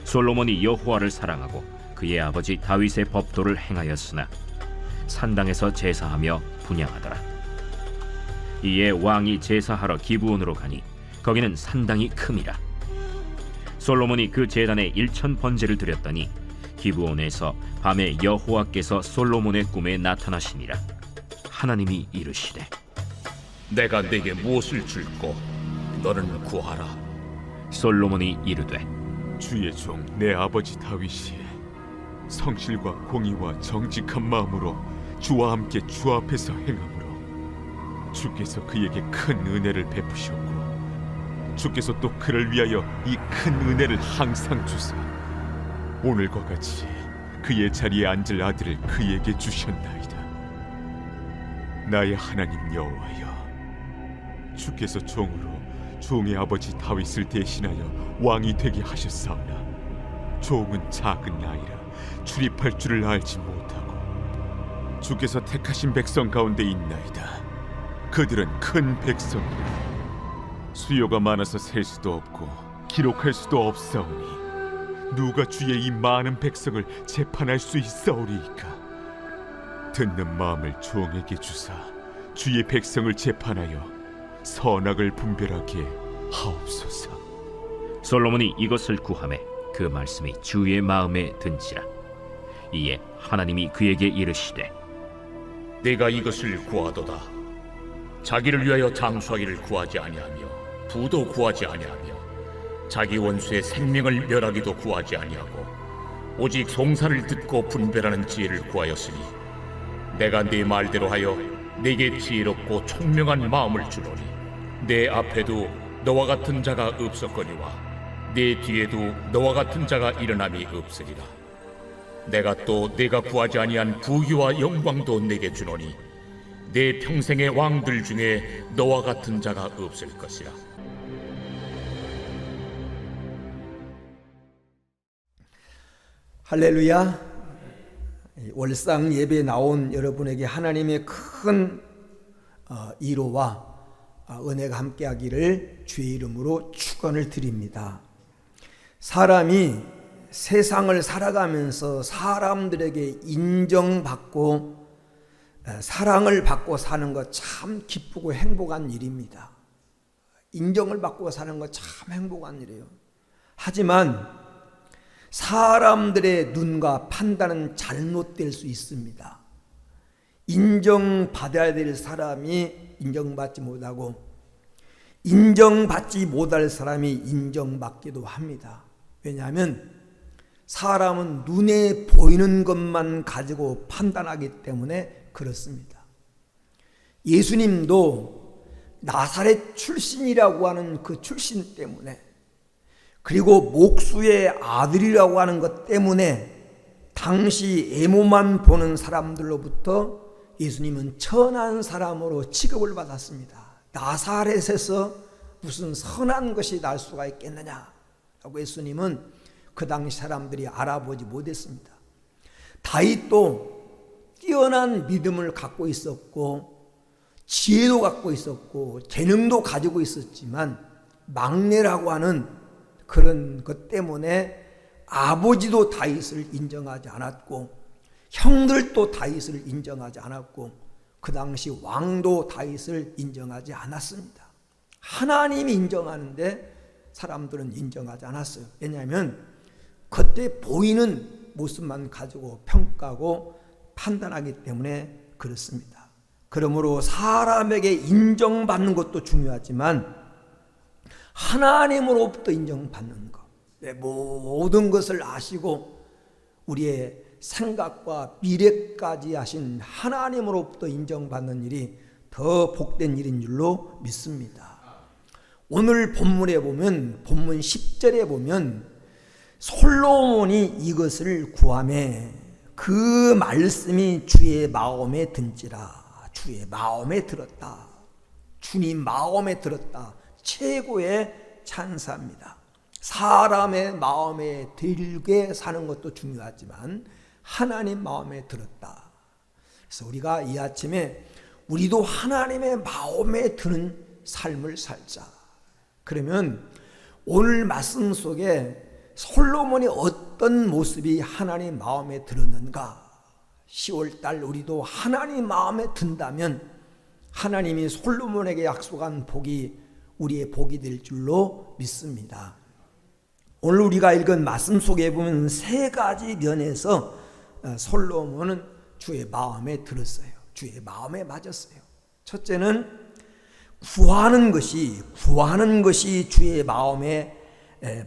솔로몬이 여호와를 사랑하고 그의 아버지 다윗의 법도를 행하였으나 산당에서 제사하며 분향하더라. 이에 왕이 제사하러 기브온으로 가니 거기는 산당이 큼이라. 솔로몬이 그 제단에 1000번제를 드렸더니 기브온에서 밤에 여호와께서 솔로몬의 꿈에 나타나시니라. 하나님이 이르시되 내가 네게 무엇을 줄꼬 너는 구하라. 솔로몬이 이르되 주의 종 내 아버지 다윗이 성실과 공의와 정직한 마음으로 주와 함께 주 앞에서 행함으로 주께서 그에게 큰 은혜를 베푸셨고 주께서 또 그를 위하여 이 큰 은혜를 항상 주사 오늘과 같이 그의 자리에 앉을 아들을 그에게 주셨나이다. 나의 하나님 여호와여, 주께서 종으로 종의 아버지 다윗을 대신하여 왕이 되게 하셨사오나 종은 작은 아이라 출입할 줄을 알지 못하고 주께서 택하신 백성 가운데 있나이다. 그들은 큰 백성이라 수요가 많아서 셀 수도 없고 기록할 수도 없사오니 누가 주의 이 많은 백성을 재판할 수 있사오리이까. 듣는 마음을 종에게 주사 주의 백성을 재판하여 선악을 분별하게 하옵소서. 솔로몬이 이것을 구하매 그 말씀이 주의 마음에 든지라. 이에 하나님이 그에게 이르시되 네가 이것을 구하도다. 자기를 위하여 장수하기를 구하지 아니하며 부도 구하지 아니하며 자기 원수의 생명을 멸하기도 구하지 아니하고 오직 송사를 듣고 분별하는 지혜를 구하였으니 내가 네 말대로 하여 네게 지혜롭고 총명한 마음을 주노니 내 앞에도 너와 같은 자가 없었거니와 내 뒤에도 너와 같은 자가 일어남이 없으리라. 내가 또 네가 구하지 아니한 부귀와 영광도 네게 주노니 내 평생의 왕들 중에 너와 같은 자가 없을 것이라. 할렐루야. 월상 예배에 나온 여러분에게 하나님의 큰 위로와 은혜가 함께하기를 주의 이름으로 축원을 드립니다. 사람이 세상을 살아가면서 사람들에게 인정받고 사랑을 받고 사는 것 참 기쁘고 행복한 일입니다. 인정을 받고 사는 것 참 행복한 일이에요. 하지만 사람들의 눈과 판단은 잘못될 수 있습니다. 인정받아야 될 사람이 인정받지 못하고 인정받지 못할 사람이 인정받기도 합니다. 왜냐하면 사람은 눈에 보이는 것만 가지고 판단하기 때문에 그렇습니다. 예수님도 나사렛 출신이라고 하는 그 출신 때문에 그리고 목수의 아들이라고 하는 것 때문에 당시 외모만 보는 사람들로부터 예수님은 천한 사람으로 취급을 받았습니다. 나사렛에서 무슨 선한 것이 날 수가 있겠느냐 라고 예수님은 그 당시 사람들이 알아보지 못했습니다. 다윗도 뛰어난 믿음을 갖고 있었고 지혜도 갖고 있었고 재능도 가지고 있었지만 막내라고 하는 그런 것 때문에 아버지도 다윗을 인정하지 않았고 형들도 다윗을 인정하지 않았고 그 당시 왕도 다윗을 인정하지 않았습니다. 하나님이 인정하는데 사람들은 인정하지 않았어요. 왜냐하면 그때 보이는 모습만 가지고 평가하고 판단하기 때문에 그렇습니다. 그러므로 사람에게 인정받는 것도 중요하지만 하나님으로부터 인정받는 것, 모든 것을 아시고 우리의 생각과 미래까지 하신 하나님으로부터 인정받는 일이 더 복된 일인 줄로 믿습니다. 오늘 본문에 보면 본문 10절에 보면 솔로몬이 이것을 구하매 그 말씀이 주의 마음에 든지라. 주의 마음에 들었다. 주님 마음에 들었다. 최고의 찬사입니다. 사람의 마음에 들게 사는 것도 중요하지만 하나님 마음에 들었다. 그래서 우리가 이 아침에 우리도 하나님의 마음에 드는 삶을 살자. 그러면 오늘 말씀 속에 솔로몬이 어떤 모습이 하나님 마음에 들었는가? 10월달 우리도 하나님 마음에 든다면 하나님이 솔로몬에게 약속한 복이 우리의 복이 될 줄로 믿습니다. 오늘 우리가 읽은 말씀 속에 보면 세 가지 면에서 솔로몬은 주의 마음에 들었어요. 주의 마음에 맞았어요. 첫째는 구하는 것이 주의 마음에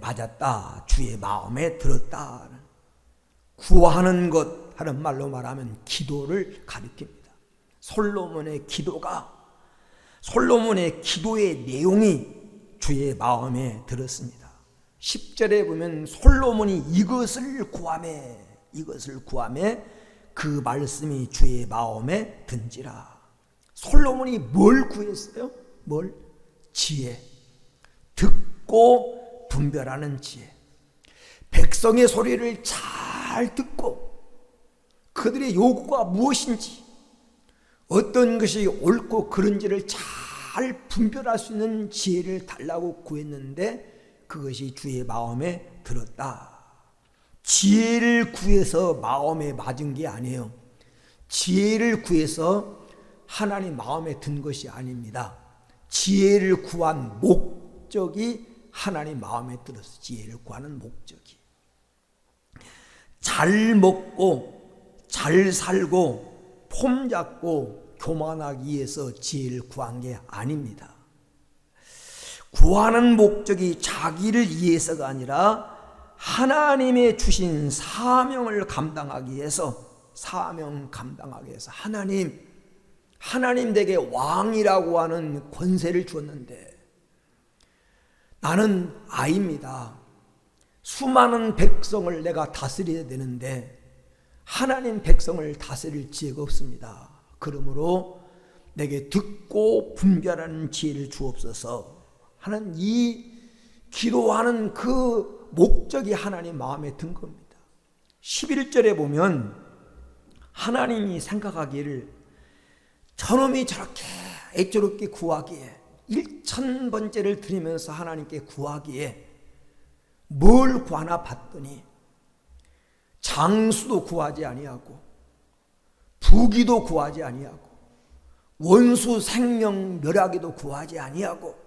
맞았다. 주의 마음에 들었다. 구하는 것 하는 말로 말하면 기도를 가리킵니다. 솔로몬의 기도의 내용이 주의 마음에 들었습니다. 10절에 보면 솔로몬이 이것을 구하매 그 말씀이 주의 마음에 든지라. 솔로몬이 뭘 구했어요? 지혜. 듣고 분별하는 지혜. 백성의 소리를 잘 듣고 그들의 요구가 무엇인지, 어떤 것이 옳고 그른지를 잘 분별할 수 있는 지혜를 달라고 구했는데 그것이 주의 마음에 들었다. 지혜를 구해서 마음에 맞은 게 아니에요. 지혜를 구해서 하나님 마음에 든 것이 아닙니다. 지혜를 구한 목적이 하나님 마음에 들었어요. 지혜를 구하는 목적이. 잘 먹고 잘 살고 폼 잡고 교만하기 위해서 지혜를 구한 게 아닙니다. 구하는 목적이 자기를 위해서가 아니라 하나님의 주신 사명을 감당하기 위해서 하나님 내게 왕이라고 하는 권세를 주었는데 나는 아입니다. 수많은 백성을 내가 다스려야 되는데 하나님 백성을 다스릴 지혜가 없습니다. 그러므로 내게 듣고 분별하는 지혜를 주옵소서 하는 이 기도하는 그 목적이 하나님 마음에 든 겁니다. 11절에 보면 하나님이 생각하기를 저놈이 저렇게 애처롭게 구하기에 1000번째를 드리면서 하나님께 구하기에 뭘 구하나 봤더니 장수도 구하지 아니하고 부귀도 구하지 아니하고 원수 생명 멸하기도 구하지 아니하고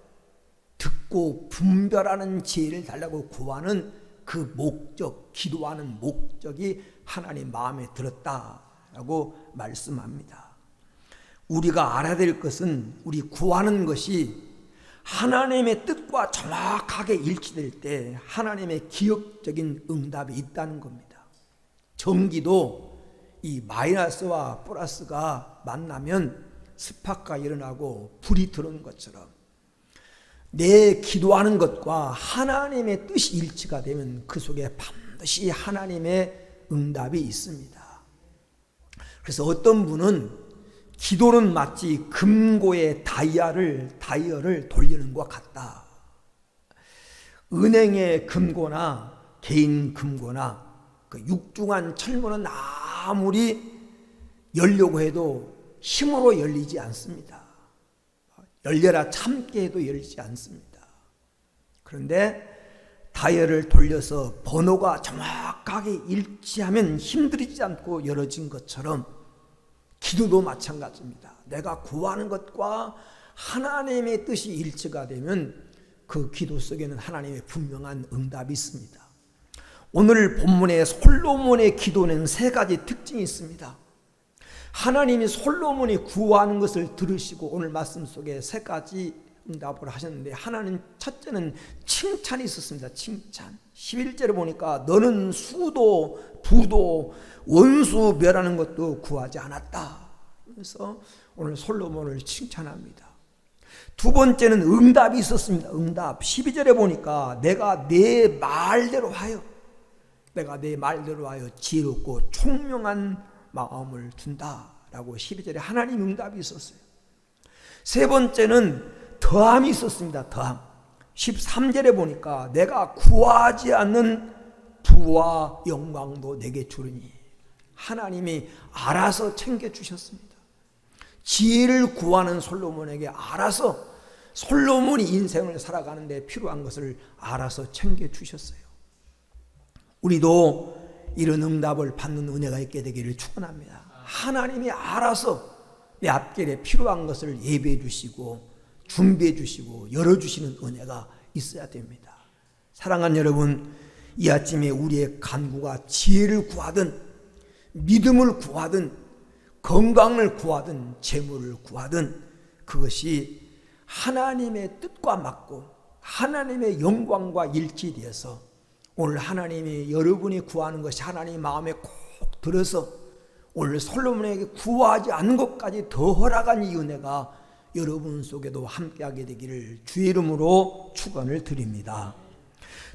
듣고 분별하는 지혜를 달라고 구하는 그 목적, 기도하는 목적이 하나님 마음에 들었다라고 말씀합니다. 우리가 알아야 될 것은 우리 구하는 것이 하나님의 뜻과 정확하게 일치될 때 하나님의 기억적인 응답이 있다는 겁니다. 전기도 이 마이너스와 플러스가 만나면 스파크가 일어나고 불이 들어오는 것처럼 내 기도하는 것과 하나님의 뜻이 일치가 되면 그 속에 반드시 하나님의 응답이 있습니다. 그래서 어떤 분은 기도는 마치 금고의 다이얼을 돌리는 것 같다. 은행의 금고나 개인 금고나 그 육중한 철문은 아무리 열려고 해도 힘으로 열리지 않습니다. 열려라 참게 해도 열리지 않습니다. 그런데 다이얼을 돌려서 번호가 정확하게 일치하면 힘들이지 않고 열어진 것처럼 기도도 마찬가지입니다. 내가 구하는 것과 하나님의 뜻이 일치가 되면 그 기도 속에는 하나님의 분명한 응답이 있습니다. 오늘 본문의 솔로몬의 기도는 세 가지 특징이 있습니다. 하나님이 솔로몬이 구하는 것을 들으시고 오늘 말씀 속에 세 가지 응답을 하셨는데 하나님 첫째는 칭찬이 있었습니다. 칭찬. 11절에 보니까 너는 수도 부도 원수 멸하는 것도 구하지 않았다. 그래서 오늘 솔로몬을 칭찬합니다. 두 번째는 응답이 있었습니다. 응답. 12절에 보니까 내가 내 말대로 하여 지혜롭고 총명한 마음을 둔다라고 12절에 하나님 응답이 있었어요. 세 번째는 더함이 있었습니다. 더함. 13절에 보니까 내가 구하지 않는 부와 영광도 내게 주리니 하나님이 알아서 챙겨주셨습니다. 지혜를 구하는 솔로몬에게 알아서 솔로몬이 인생을 살아가는 데 필요한 것을 알아서 챙겨주셨어요. 우리도 이런 응답을 받는 은혜가 있게 되기를 축원합니다. 하나님이 알아서 내 앞길에 필요한 것을 예배해 주시고 준비해 주시고 열어주시는 은혜가 있어야 됩니다. 사랑하는 여러분, 이 아침에 우리의 간구가 지혜를 구하든 믿음을 구하든 건강을 구하든 재물을 구하든 그것이 하나님의 뜻과 맞고 하나님의 영광과 일치되어서 오늘 하나님이 여러분이 구하는 것이 하나님 마음에 꼭 들어서 오늘 솔로몬에게 구하지 않은 것까지 더 허락한 이 은혜가 여러분 속에도 함께하게 되기를 주의 이름으로 축원을 드립니다.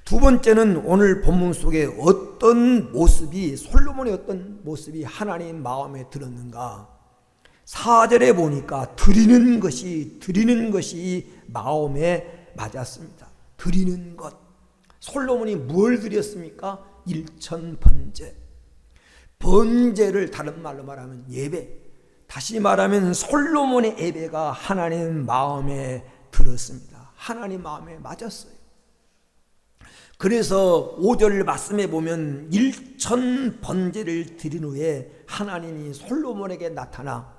두 번째는 오늘 본문 속에 어떤 모습이 솔로몬의 어떤 모습이 하나님 마음에 들었는가. 4절에 보니까 드리는 것이 마음에 맞았습니다. 드리는 것. 솔로몬이 뭘 드렸습니까? 일천번제. 번제를 다른 말로 말하면 예배. 다시 말하면 솔로몬의 예배가 하나님 마음에 들었습니다. 하나님 마음에 맞았어요. 그래서 5절 말씀에 보면 1000번제를 드린 후에 하나님이 솔로몬에게 나타나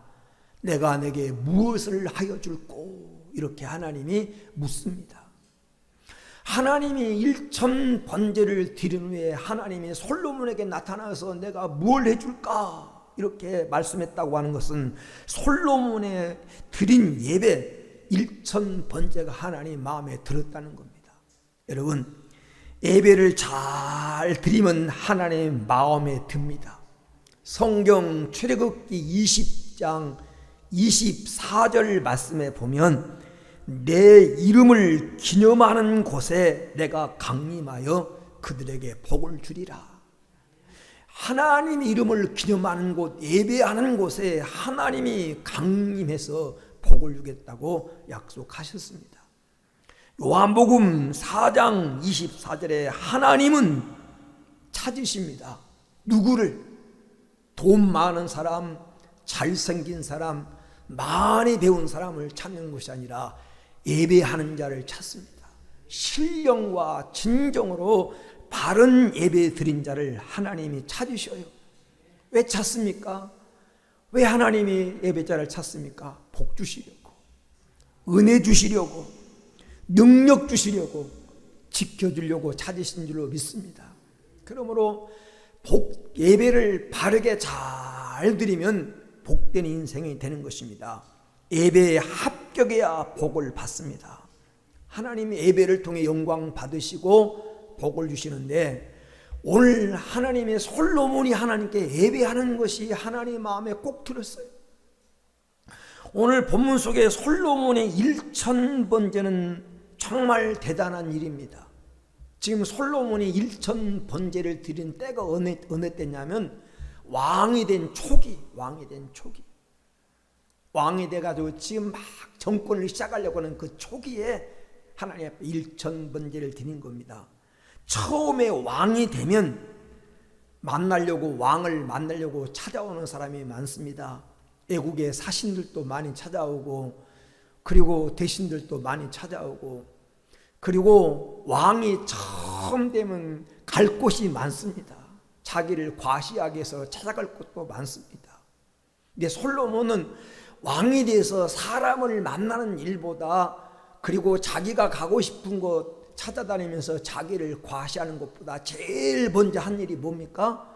내가 내게 무엇을 하여 줄꼬 이렇게 하나님이 묻습니다. 하나님이 1000번제를 드린 후에 하나님이 솔로몬에게 나타나서 내가 뭘 해줄까 이렇게 말씀했다고 하는 것은 솔로몬의 드린 예배 1000번제가 하나님 마음에 들었다는 겁니다. 여러분, 예배를 잘 드리면 하나님 마음에 듭니다. 성경 출애굽기 20장 24절 말씀에 보면 내 이름을 기념하는 곳에 내가 강림하여 그들에게 복을 주리라. 하나님 이름을 기념하는 곳, 예배하는 곳에 하나님이 강림해서 복을 주겠다고 약속하셨습니다. 요한복음 4장 24절에 하나님은 찾으십니다. 누구를? 돈 많은 사람, 잘생긴 사람, 많이 배운 사람을 찾는 것이 아니라 예배하는 자를 찾습니다. 신령과 진정으로 바른 예배 드린 자를 하나님이 찾으셔요. 왜 찾습니까? 왜 하나님이 예배자를 찾습니까? 복 주시려고, 은혜 주시려고, 능력 주시려고, 지켜주려고 찾으신 줄로 믿습니다. 그러므로 예배를 바르게 잘 드리면 복된 인생이 되는 것입니다. 예배에 합격해야 복을 받습니다. 하나님이 예배를 통해 영광 받으시고 복을 주시는데 오늘 하나님의 솔로몬이 하나님께 예배하는 것이 하나님 마음에 꼭 들었어요. 오늘 본문 속에 솔로몬의 1000번제는 정말 대단한 일입니다. 지금 솔로몬이 1000번제를 드린 때가 어느 때냐면 왕이 된 초기. 왕이 돼가지고 지금 막 정권을 시작하려고 하는 그 초기에 하나님 앞에 1000번제를 드린 겁니다. 처음에 왕이 되면 왕을 만나려고 찾아오는 사람이 많습니다. 애국의 사신들도 많이 찾아오고 그리고 대신들도 많이 찾아오고 그리고 왕이 처음 되면 갈 곳이 많습니다. 자기를 과시하기 위해서 찾아갈 곳도 많습니다. 근데 솔로몬은 왕이 돼서 사람을 만나는 일보다 그리고 자기가 가고 싶은 곳 찾아다니면서 자기를 과시하는 것보다 제일 먼저 한 일이 뭡니까?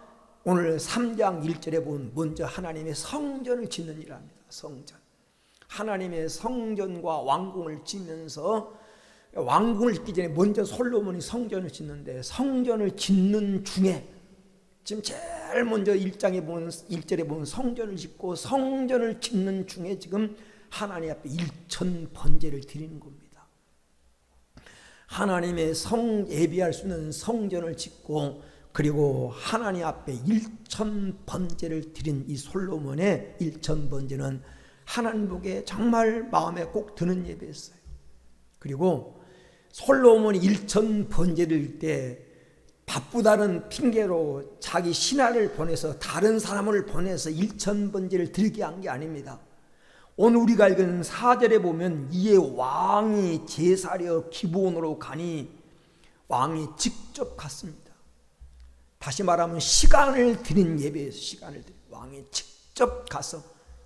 오늘 3장 1절에 보면 먼저 하나님의 성전을 짓는 일합니다. 성전. 하나님의 성전과 왕궁을 짓면서 왕궁을 짓기 전에 먼저 솔로몬이 성전을 짓는데 성전을 짓는 중에 지금 제일 먼저 1장에 보면 1절에 보면 성전을 짓고 성전을 짓는 중에 지금 하나님 앞에 1000번제를 드리는 겁니다. 하나님의 예배할 수 있는 성전을 짓고 그리고 하나님 앞에 1000번제를 드린 이 솔로몬의 1000번제는 하나님 보기에 정말 마음에 꼭 드는 예배였어요. 그리고 솔로몬이 1000번제를 드릴 때 바쁘다는 핑계로 자기 신하를 보내서 다른 사람을 보내서 1000번제를 드리게 한 게 아닙니다. 오늘 우리가 읽은 4절에 보면 이에 왕이 제사려 기브온으로 가니 왕이 직접 갔습니다. 다시 말하면 시간을 드린 예배에서 시간을 드린 왕이 직접 가서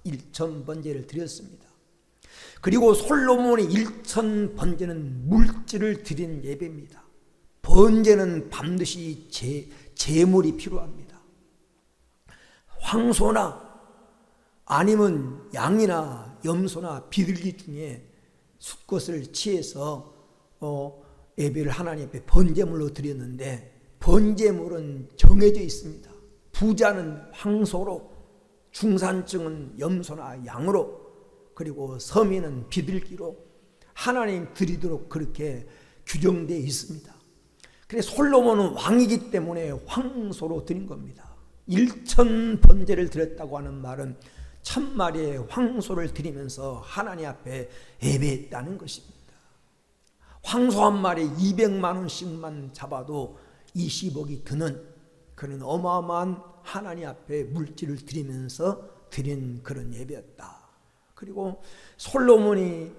1000번제를 드렸습니다. 그리고 솔로몬의 1000번제는 물질을 드린 예배입니다. 번제는 반드시 제물이 필요합니다. 황소나 아니면 양이나 염소나 비둘기 중에 수컷을 취해서 예배를 하나님 앞에 번제물로 드렸는데, 번제물은 정해져 있습니다. 부자는 황소로, 중산층은 염소나 양으로, 그리고 서민은 비둘기로 하나님 드리도록 그렇게 규정되어 있습니다. 그래서 솔로몬은 왕이기 때문에 황소로 드린 겁니다. 1000번제를 드렸다고 하는 말은 1000마리의 황소를 드리면서 하나님 앞에 예배했다는 것입니다. 황소 한 마리 200만 원씩만 잡아도 20억이 드는 그런 어마어마한 하나님 앞에 물질을 드리면서 드린 그런 예배였다. 그리고 솔로몬이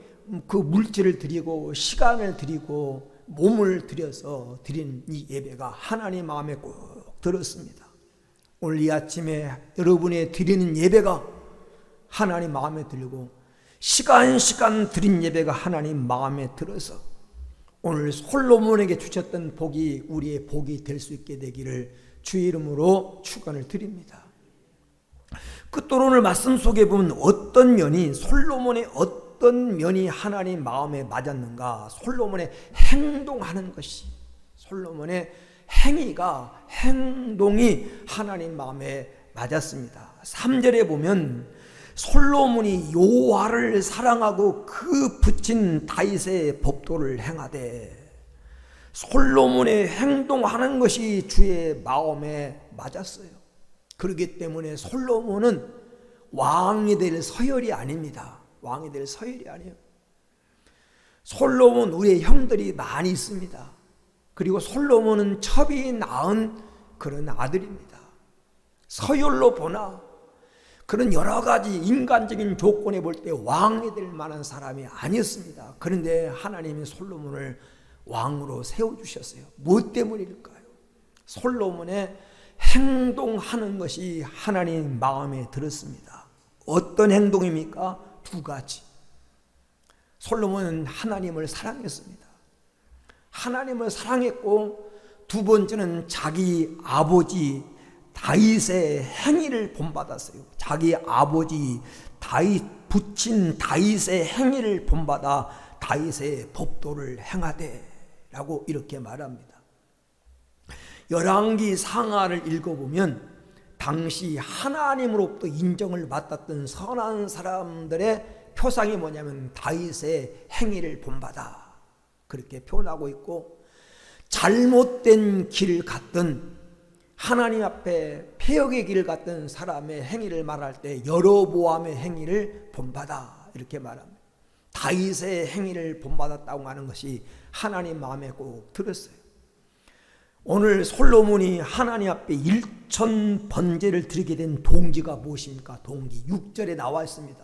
그 물질을 드리고 시간을 드리고 몸을 들여서 드린 이 예배가 하나님 마음에 꼭 들었습니다. 오늘 이 아침에 여러분의 드리는 예배가 하나님 마음에 들고 시간 드린 예배가 하나님 마음에 들어서 오늘 솔로몬에게 주셨던 복이 우리의 복이 될 수 있게 되기를 주의 이름으로 축원을 드립니다. 끝으로 오늘 말씀 속에 보면 어떤 면이 솔로몬의 어떤 면이 하나님 마음에 맞았는가? 솔로몬의 행동하는 것이, 솔로몬의 행동이 하나님 마음에 맞았습니다. 3절에 보면 솔로몬이 여호와를 사랑하고 그 붙인 다윗의 법도를 행하되, 솔로몬의 행동하는 것이 주의 마음에 맞았어요. 그렇기 때문에 솔로몬은 왕이 될 서열이 아닙니다. 왕이 될 서열이 아니에요. 솔로몬 우리의 형들이 많이 있습니다. 그리고 솔로몬은 첩이 낳은 그런 아들입니다. 서열로 보나 그런 여러 가지 인간적인 조건에 볼 때 왕이 될 만한 사람이 아니었습니다. 그런데 하나님이 솔로몬을 왕으로 세워주셨어요. 무엇 때문일까요? 솔로몬의 행동하는 것이 하나님 마음에 들었습니다. 어떤 행동입니까? 2가지. 솔로몬은 하나님을 사랑했습니다. 하나님을 사랑했고, 2번째는 자기 아버지 다윗의 행위를 본받았어요. 자기 아버지 다윗 붙인 다윗의 행위를 본받아 다윗의 법도를 행하되 라고 이렇게 말합니다. 열왕기 상하를 읽어보면 당시 하나님으로부터 인정을 받았던 선한 사람들의 표상이 뭐냐면 다윗의 행위를 본받아 그렇게 표현하고 있고, 잘못된 길 갔던 하나님 앞에 폐역의 길을 갔던 사람의 행위를 말할 때 여로보암의 행위를 본받아 이렇게 말합니다. 다윗의 행위를 본받았다고 하는 것이 하나님 마음에 꼭 들었어요. 오늘 솔로몬이 하나님 앞에 1000번제를 드리게 된 동기가 무엇입니까? 동기 6절에 나와 있습니다.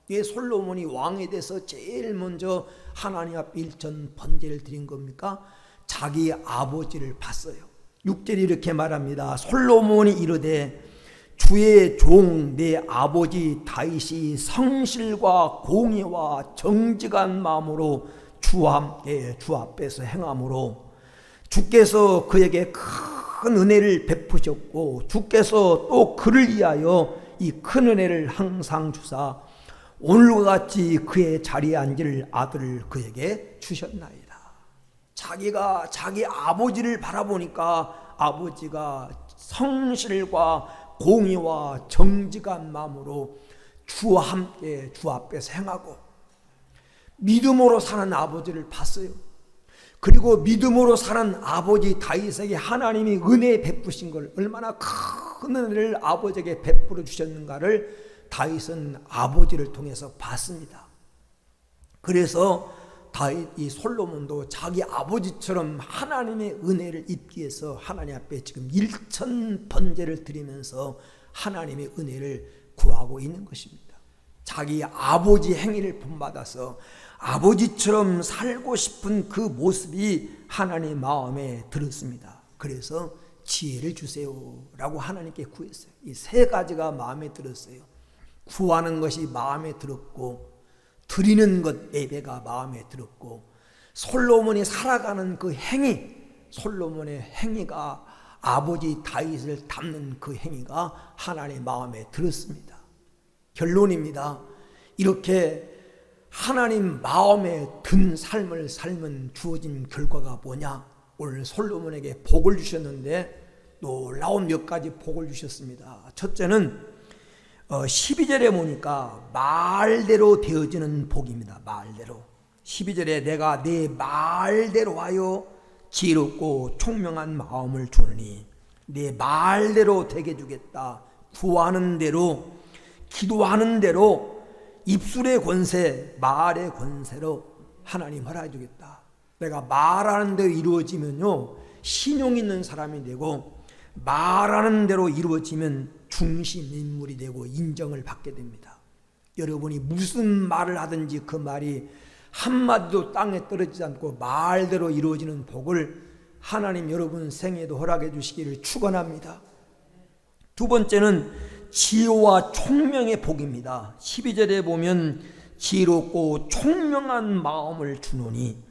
왜 솔로몬이 왕에 대해서 제일 먼저 하나님 앞에 1000번제를 드린 겁니까? 자기 아버지를 봤어요. 6절이 이렇게 말합니다. 솔로몬이 이르되 주의 종 내 아버지 다윗이 성실과 공의와 정직한 마음으로 주와 함께 주 앞에서 행함으로 주께서 그에게 큰 은혜를 베푸셨고, 주께서 또 그를 위하여 이 큰 은혜를 항상 주사 오늘과 같이 그의 자리에 앉을 아들을 그에게 주셨나이다. 자기가 자기 아버지를 바라보니까 아버지가 성실과 공의와 정직한 마음으로 주와 함께 주 앞에서 행하고 믿음으로 사는 아버지를 봤어요. 그리고 믿음으로 사는 아버지 다윗에게 하나님이 은혜 베푸신 걸, 얼마나 큰 은혜를 아버지에게 베풀어 주셨는가를 다윗은 아버지를 통해서 봤습니다. 그래서 다윗 이 솔로몬도 자기 아버지처럼 하나님의 은혜를 입기 위해서 하나님 앞에 지금 1000번제를 드리면서 하나님의 은혜를 구하고 있는 것입니다. 자기 아버지 행위를 본받아서 아버지처럼 살고 싶은 그 모습이 하나님 마음에 들었습니다. 그래서 지혜를 주세요라고 하나님께 구했어요. 이 세 가지가 마음에 들었어요. 구하는 것이 마음에 들었고, 드리는 것 예배가 마음에 들었고, 솔로몬이 살아가는 그 행위, 솔로몬의 행위가 아버지 다윗을 닮는 그 행위가 하나님의 마음에 들었습니다. 결론입니다. 이렇게 하나님 마음에 든 삶을 살면 주어진 결과가 뭐냐? 오늘 솔로몬에게 복을 주셨는데 놀라운 몇 가지 복을 주셨습니다. 첫째는 12절에 보니까 말대로 되어지는 복입니다. 말대로. 12절에 내가 내 말대로 하여 지혜롭고 총명한 마음을 주느니 내 말대로 되게 해주겠다. 구하는 대로, 기도하는 대로, 입술의 권세, 말의 권세로 하나님 허락해 주겠다. 내가 말하는 대로 이루어지면요, 신용 있는 사람이 되고, 말하는 대로 이루어지면 중심 인물이 되고 인정을 받게 됩니다. 여러분이 무슨 말을 하든지 그 말이 한마디도 땅에 떨어지지 않고 말대로 이루어지는 복을 하나님 여러분 생애에도 허락해 주시기를 축원합니다. 두 번째는 지혜와 총명의 복입니다. 12절에 보면 지혜롭고 총명한 마음을 주노니,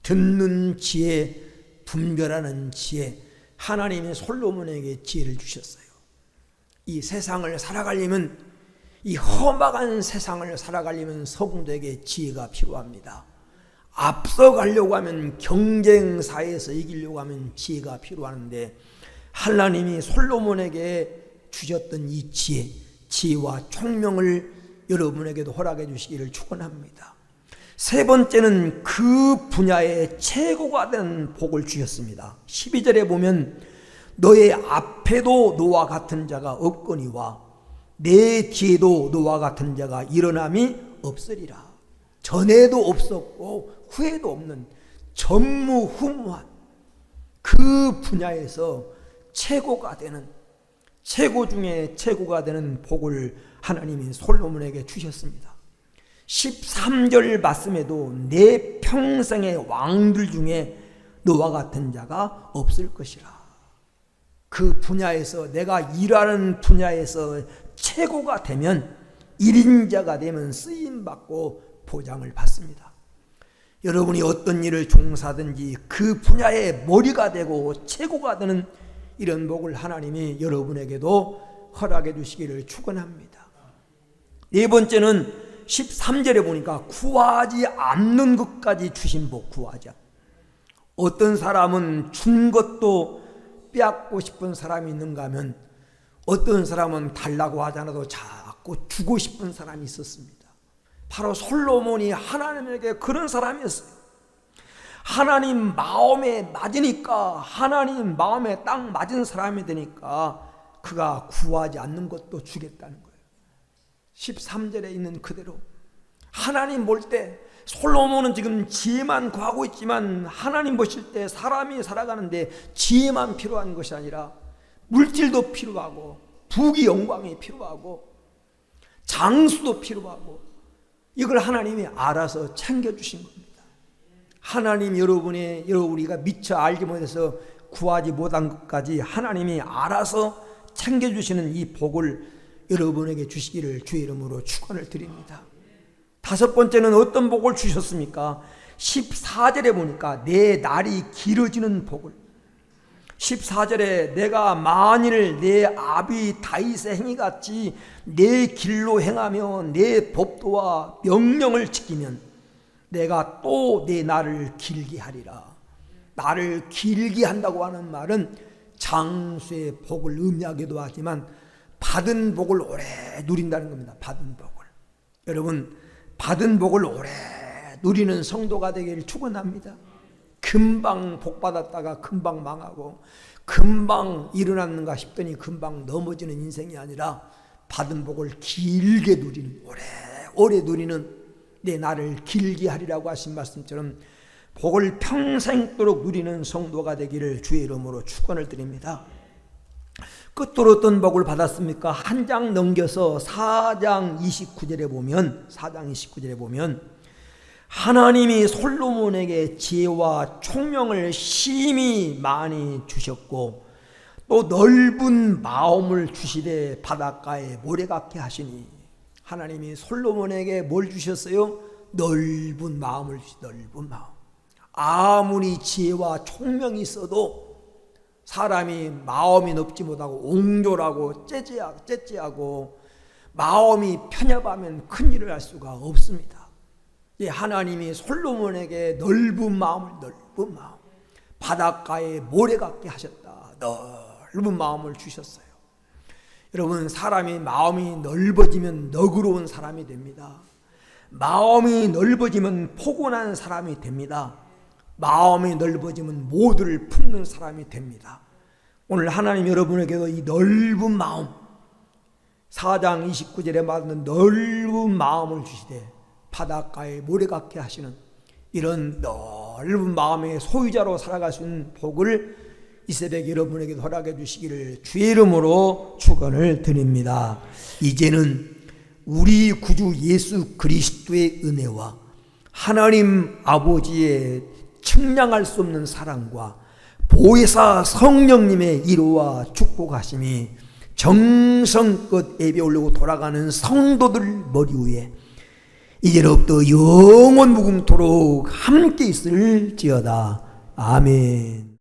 듣는 지혜, 분별하는 지혜, 하나님이 솔로몬에게 지혜를 주셨어요. 이 세상을 살아가려면, 이 험악한 세상을 살아가려면 성도에게 지혜가 필요합니다. 앞서가려고 하면, 경쟁사에서 이기려고 하면 지혜가 필요한데, 하나님이 솔로몬에게 주셨던 이 지혜, 지혜와 총명을 여러분에게도 허락해 주시기를 축원합니다. 세 번째는 그 분야의 최고가 된 복을 주셨습니다. 12절에 보면 너의 앞에도 너와 같은 자가 없거니와 내 뒤에도 너와 같은 자가 일어남이 없으리라. 전에도 없었고 후에도 없는 전무후무한 그 분야에서 최고가 되는, 최고 중에 최고가 되는 복을 하나님이 솔로몬에게 주셨습니다. 13절 말씀에도 내 평생의 왕들 중에 너와 같은 자가 없을 것이라. 그 분야에서, 내가 일하는 분야에서 최고가 되면, 1인자가 되면 쓰임받고 보장을 받습니다. 여러분이 어떤 일을 종사하든지 그 분야의 머리가 되고 최고가 되는 이런 복을 하나님이 여러분에게도 허락해 주시기를 축원합니다. 네 번째는 13절에 보니까 구하지 않는 것까지 주신 복, 구하자. 어떤 사람은 준 것도 빼앗고 싶은 사람이 있는가 하면, 어떤 사람은 달라고 하지 않아도 자꾸 주고 싶은 사람이 있었습니다. 바로 솔로몬이 하나님에게 그런 사람이었어요. 하나님 마음에 맞으니까, 하나님 마음에 딱 맞은 사람이 되니까 그가 구하지 않는 것도 주겠다는 거예요. 13절에 있는 그대로 하나님 볼 때, 솔로몬은 지금 지혜만 구하고 있지만 하나님 보실 때 사람이 살아가는데 지혜만 필요한 것이 아니라 물질도 필요하고 부귀 영광이 필요하고 장수도 필요하고, 이걸 하나님이 알아서 챙겨주신 겁니다. 하나님 우리가 미처 알지 못해서 구하지 못한 것까지 하나님이 알아서 챙겨주시는 이 복을 여러분에게 주시기를 주의 이름으로 축원을 드립니다. 다섯 번째는 어떤 복을 주셨습니까? 14절에 보니까 내 날이 길어지는 복을. 14절에 내가 만일 내 아비 다윗의 행위같이 내 길로 행하며 내 법도와 명령을 지키면 내가 또 내 날을 길게 하리라. 나를 길게 한다고 하는 말은 장수의 복을 의미하기도 하지만 받은 복을 오래 누린다는 겁니다. 받은 복을. 여러분, 받은 복을 오래 누리는 성도가 되기를 축원합니다. 금방 복 받았다가 금방 망하고 금방 일어났는가 싶더니 금방 넘어지는 인생이 아니라 받은 복을 길게 누리는, 오래 누리는, 내 나를 길게 하리라고 하신 말씀처럼 복을 평생도록 누리는 성도가 되기를 주의 이름으로 축원을 드립니다. 끝으로 어떤 복을 받았습니까? 한 장 넘겨서 4장 29절에 보면 하나님이 솔로몬에게 지혜와 총명을 심히 많이 주셨고 또 넓은 마음을 주시되 바닷가에 모래같게 하시니, 하나님이 솔로몬에게 뭘 주셨어요? 넓은 마음을 주시. 넓은 마음. 아무리 지혜와 총명이 있어도 사람이 마음이 넓지 못하고 옹졸하고 째째하고 마음이 편협하면 큰 일을 할 수가 없습니다. 하나님이 솔로몬에게 넓은 마음, 바닷가에 모래같게 하셨다. 넓은 마음을 주셨어요. 여러분, 사람이 마음이 넓어지면 너그러운 사람이 됩니다. 마음이 넓어지면 포근한 사람이 됩니다. 마음이 넓어지면 모두를 품는 사람이 됩니다. 오늘 하나님 여러분에게도 이 넓은 마음, 4장 29절에 말하는 넓은 마음을 주시되 바닷가에 모래같게 하시는 이런 넓은 마음의 소유자로 살아갈 수 있는 복을 이 새벽 여러분에게 허락해 주시기를 주의 이름으로 축원을 드립니다. 이제는 우리 구주 예수 그리스도의 은혜와 하나님 아버지의 측량할 수 없는 사랑과 보혜사 성령님의 위로와 축복하심이 정성껏 예배 올리고 돌아가는 성도들 머리 위에 이제로부터 영원 무궁토록 함께 있을지어다. 아멘.